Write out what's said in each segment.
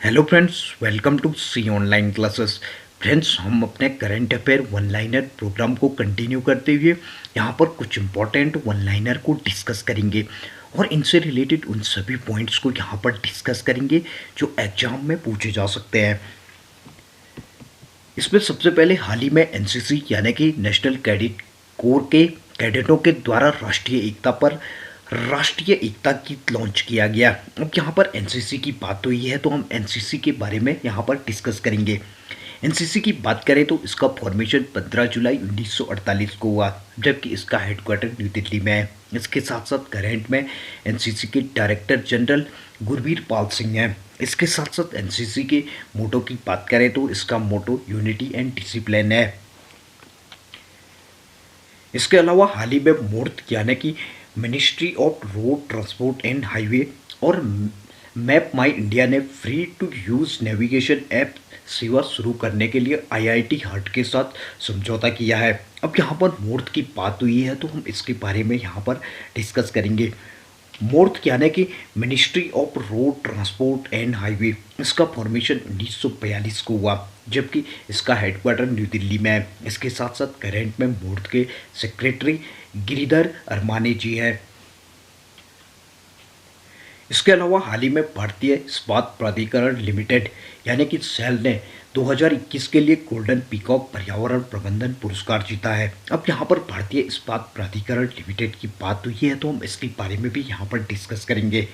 Hello friends, welcome to C online classes. Friends, हम अपने current affair one liner program को continue करते हुए यहाँ पर कुछ इंपॉर्टेंट वन लाइनर को डिस्कस करेंगे और इनसे रिलेटेड उन सभी पॉइंट्स को यहाँ पर डिस्कस करेंगे जो एग्जाम में पूछे जा सकते हैं। इसमें सबसे पहले हाल ही में एनसीसी यानी कि नेशनल कैडेट कोर के कैडेटों के द्वारा राष्ट्रीय एकता गीत लॉन्च किया गया। अब यहाँ पर एनसीसी की बात हुई है तो हम एनसीसी के बारे में यहाँ पर डिस्कस करेंगे। एनसीसी की बात करें तो इसका फॉर्मेशन 15 जुलाई 1948 को हुआ, जबकि इसका हेडक्वार्टर न्यू दिल्ली में है। इसके साथ साथ करंट में एनसीसी के डायरेक्टर जनरल गुरबीर पाल सिंह हैं। इसके साथ साथ एनसीसी के मोटो की बात करें तो इसका मोटो यूनिटी एंड डिसिप्लिन है। इसके अलावा हाल ही में मूर्त यानी कि ministry of road transport and highway और मैप माई इंडिया ने free to use navigation app सेवा शुरू करने के लिए आईआईटी हट के साथ समझौता किया है। अब यहाँ पर मूर्त की बात हुई है तो हम इसके बारे में यहाँ पर डिस्कस करेंगे। मूर्त यानी कि ministry of road transport and highway, इसका फॉर्मेशन 1942 को हुआ, जबकि इसका हेडक्वार्टर न्यू दिल्ली में है। इसके साथ साथ करंट में मूर्त के सेक्रेटरी गिरिधर अरमानी जी हैं। इसके अलावा हाल ही में भारतीय इस्पात प्राधिकरण लिमिटेड यानी कि सेल ने 2021 के लिए गोल्डन पीकॉक पर्यावरण प्रबंधन पुरस्कार जीता है। अब यहाँ पर भारतीय इस्पात प्राधिकरण लिमिटेड की बात हुई है तो हम इसके बारे में भी यहाँ पर डिस्कस करेंगे।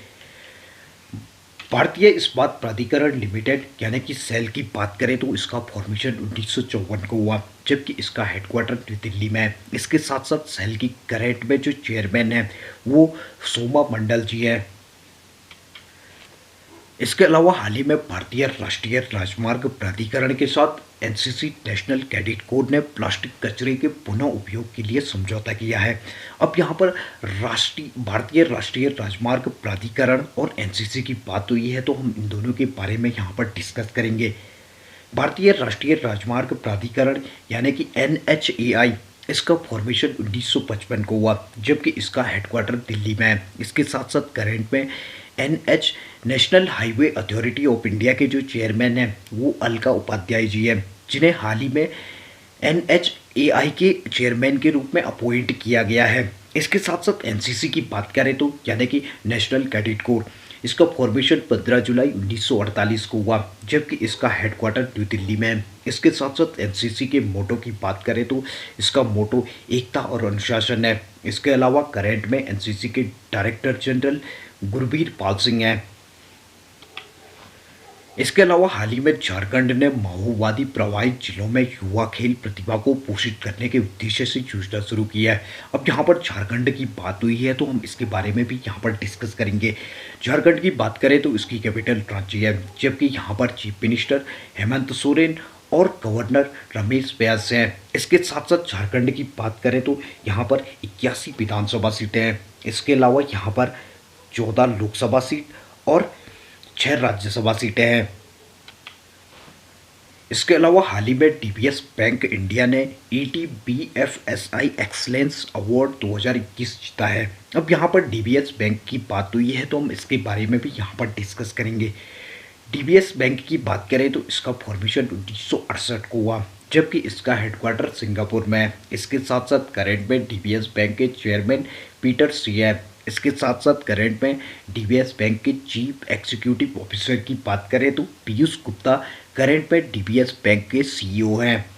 भारतीय इस्पात प्राधिकरण लिमिटेड यानी कि सेल की बात करें तो इसका फॉर्मेशन 1954 को हुआ, जबकि इसका हेडक्वार्टर न्यू दिल्ली में है। इसके साथ साथ सेल की करंट में जो चेयरमैन है वो सोमा मंडल जी हैं। इसके अलावा हाल ही में भारतीय राष्ट्रीय राजमार्ग प्राधिकरण के साथ एनसीसी नेशनल कैडेट कोर ने प्लास्टिक कचरे के पुनः उपयोग के लिए समझौता किया है। अब यहाँ पर भारतीय राष्ट्रीय राजमार्ग प्राधिकरण और एनसीसी की बात हुई है तो हम इन दोनों के बारे में यहाँ पर डिस्कस करेंगे। भारतीय राष्ट्रीय राजमार्ग प्राधिकरण यानी कि एनएचएआई, इसका फॉर्मेशन 1955 को हुआ, जबकि इसका हेडक्वार्टर दिल्ली में है। इसके साथ साथ करंट में NH national highway authority of India के जो चेयरमैन हैं वो अलका उपाध्याय जी हैं, जिन्हें हाल ही में एनएचएआई के चेयरमैन के रूप में अपॉइंट किया गया है। इसके साथ साथ एनसीसी की बात करें तो यानी कि नेशनल कैडेट कोर, इसका फॉर्मेशन 15 जुलाई 1948 को हुआ, जबकि इसका हेडक्वार्टर न्यू दिल्ली में है। इसके साथ साथ एनसीसी के मोटो की बात करें तो इसका मोटो एकता और अनुशासन है। इसके अलावा करंट में एनसीसी के डायरेक्टर जनरल गुरबीर पाल सिंह हैं। इसके अलावा हाल ही में झारखंड ने माओवादी प्रभावित जिलों में युवा खेल प्रतिभा को पोषित करने के उद्देश्य से योजना शुरू की है। अब यहाँ पर झारखंड की बात हुई है तो हम इसके बारे में भी यहाँ पर डिस्कस करेंगे। झारखंड की बात करें तो इसकी कैपिटल रांची है, जबकि यहाँ पर चीफ मिनिस्टर हेमंत सोरेन और गवर्नर रमेश बैस हैं। इसके साथ साथ झारखंड की बात करें तो यहाँ पर 81 विधानसभा सीटें हैं। इसके अलावा यहाँ पर 14 लोकसभा सीट और 6 राज्यसभा सीटें हैं। इसके अलावा हाल ही में डीबीएस बैंक इंडिया ने ETBFSI एक्सलेंस अवार्ड 2021 जीता है। अब यहाँ पर डीबीएस बैंक की बात हुई है तो हम इसके बारे में भी यहाँ पर डिस्कस करेंगे। डीबीएस बैंक की बात करें तो इसका फॉर्मेशन 1968 को हुआ, जबकि इसका हेडक्वार्टर सिंगापुर में है। इसके साथ साथ करंट में डीबीएस बैंक के चेयरमैन पीटर सी है। इसके साथ साथ करंट में डीबीएस बैंक के चीफ एग्जीक्यूटिव ऑफिसर की बात करें तो पीयूष गुप्ता करंट में डीबीएस बैंक के सीईओ हैं।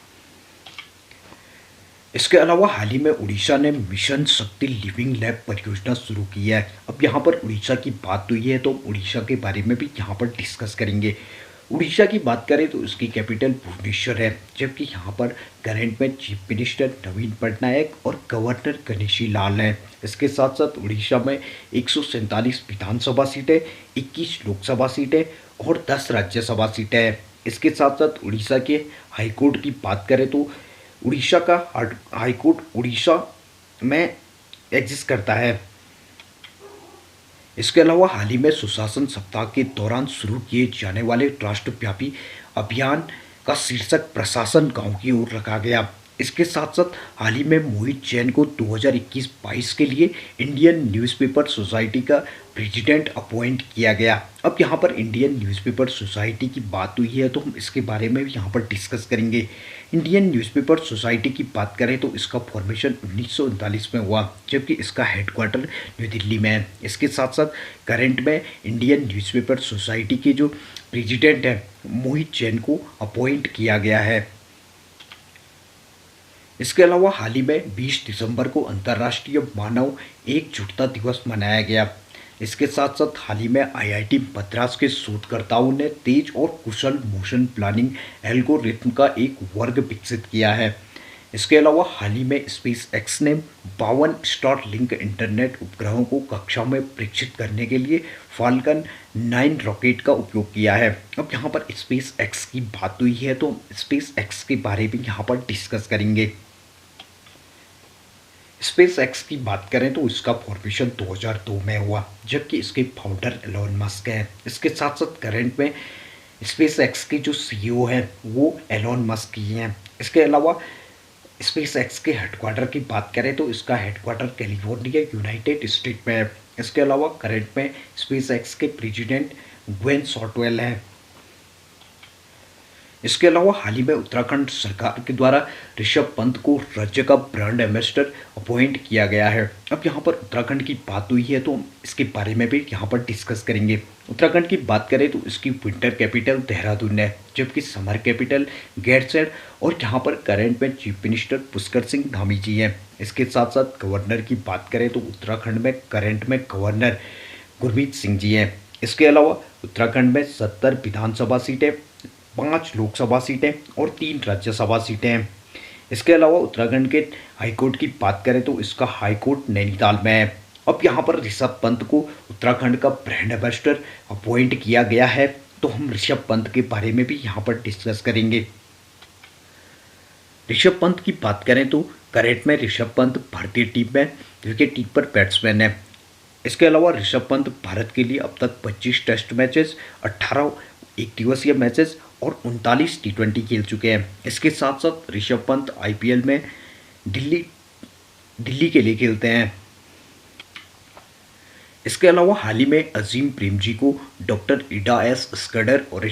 इसके अलावा हाल ही में उड़ीसा ने मिशन शक्ति लिविंग लैब परियोजना शुरू की है। अब यहाँ पर उड़ीसा की बात हुई है तो उड़ीसा के बारे में भी यहाँ पर डिस्कस करेंगे। उड़ीसा की बात करें तो इसकी कैपिटल भुवनेश्वर है, जबकि यहाँ पर करंट में चीफ मिनिस्टर नवीन पटनायक और गवर्नर गणेशी लाल हैं। इसके साथ साथ उड़ीसा में 147 विधानसभा सीटें, 21 लोकसभा सीटें और 10 राज्यसभा सीटें हैं। इसके साथ साथ उड़ीसा के हाईकोर्ट की बात करें तो उड़ीसा का हाईकोर्ट उड़ीसा में एग्जिस्ट करता है। इसके अलावा हाल ही में सुशासन सप्ताह के दौरान शुरू किए जाने वाले राष्ट्रव्यापी अभियान का शीर्षक प्रशासन गांव की ओर रखा गया, इसके साथ-साथ हाल ही में मोहित जैन को 2021-22 के लिए इंडियन न्यूज़पेपर सोसाइटी का प्रेसिडेंट अपॉइंट किया गया। अब यहाँ पर इंडियन न्यूज़पेपर सोसाइटी की बात हुई है तो हम इसके बारे में भी यहाँ पर डिस्कस करेंगे। इंडियन न्यूज़पेपर सोसाइटी की बात करें तो इसका फॉर्मेशन 1939 में हुआ, जबकि इसका हेडक्वार्टर न्यू दिल्ली में है। इसके साथ-साथ करंट में इंडियन न्यूज़पेपर सोसाइटी के जो प्रेसिडेंट हैं मोहित जैन को अपॉइंट किया गया है। इसके अलावा हाल ही में 20 दिसंबर को अंतर्राष्ट्रीय मानव एकजुटता दिवस मनाया गया। इसके साथ साथ हाल ही में आईआईटी मद्रास के शोधकर्ताओं ने तेज और कुशल मोशन प्लानिंग एल्गोरिथम का एक वर्ग विकसित किया है। इसके अलावा हाल ही में स्पेस एक्स ने 52 स्टारलिंक इंटरनेट उपग्रहों को कक्षा में प्रेक्षित करने के लिए फाल्कन 9 रॉकेट का उपयोग किया है। अब यहाँ पर स्पेस एक्स की बात हुई है तो स्पेस एक्स के बारे में यहाँ पर डिस्कस करेंगे। स्पेस एक्स की बात करें तो इसका फॉर्मेशन 2002 में हुआ, जबकि इसके फाउंडर एलोन मस्क हैं। इसके साथ साथ करंट में स्पेस एक्स के जो सीईओ हैं वो एलोन मस्क ही हैं। इसके अलावा स्पेस एक्स के हेडक्वार्टर की बात करें तो इसका हेडक्वार्टर कैलिफोर्निया यूनाइटेड स्टेट में है। इसके अलावा करंट में स्पेस एक्स के प्रेसिडेंट ग्वेन शॉर्टवेल हैं। इसके अलावा हाल ही में उत्तराखंड सरकार के द्वारा ऋषभ पंत को राज्य का ब्रांड एम्बेसडर अपॉइंट किया गया है। अब यहाँ पर उत्तराखंड की बात हुई है तो हम इसके बारे में भी यहाँ पर डिस्कस करेंगे। उत्तराखंड की बात करें तो इसकी विंटर कैपिटल देहरादून है, जबकि समर कैपिटल गैरसैंण और यहाँ पर करंट में चीफ मिनिस्टर पुष्कर सिंह धामी जी हैं। इसके साथ साथ गवर्नर की बात करें तो उत्तराखंड में करंट में गवर्नर गुरमीत सिंह जी हैं। इसके अलावा उत्तराखंड में 70 विधानसभा सीटें, 5 लोकसभा सीटें और 3 राज्यसभा सीटें हैं। इसके अलावा उत्तराखंड के हाईकोर्ट की बात करें तो इसका हाईकोर्ट नैनीताल में है। अब यहाँ पर ऋषभ पंत को उत्तराखंड का ब्रांड एम्बेसडर अपॉइंट किया गया है, तो हम ऋषभ पंत के बारे में भी यहाँ पर डिस्कस करेंगे। ऋषभ पंत की बात करें तो करंट में ऋषभ पंत भारतीय टीम में विकेट कीपर बैट्समैन है। इसके अलावा ऋषभ पंत भारत के लिए अब तक 25 टेस्ट मैचेस, 18 एक दिवसीय मैचेस और 39 टी20 खेल चुके हैं। इसके साथ साथ ऋषभ पंत आईपीएल में दिल्ली के लिए खेलते हैं। इसके अलावा हाल ही में अजीम प्रेमजी को डॉक्टर इडा एस स्कर्डर और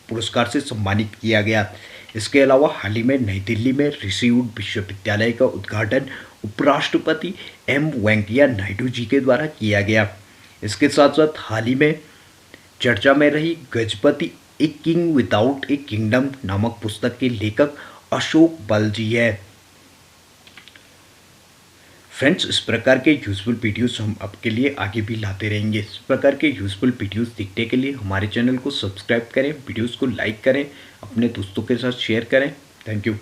पुरस्कार से सम्मानित किया गया। इसके अलावा हाल ही में नई दिल्ली में ऋषिवुड विश्वविद्यालय का उद्घाटन उपराष्ट्रपति एम वेंकैया नायडू जी के द्वारा किया गया। इसके साथ साथ हाल ही में चर्चा में रही Gajapati a king without A kingdom नामक पुस्तक के लेखक अशोक बल जी है। फ्रेंड्स, इस प्रकार के यूजफुल वीडियोस हम आपके लिए आगे भी लाते रहेंगे। इस प्रकार के यूजफुल वीडियोस देखने के लिए हमारे चैनल को सब्सक्राइब करें, वीडियोस को लाइक करें, अपने दोस्तों के साथ शेयर करें। Thank you.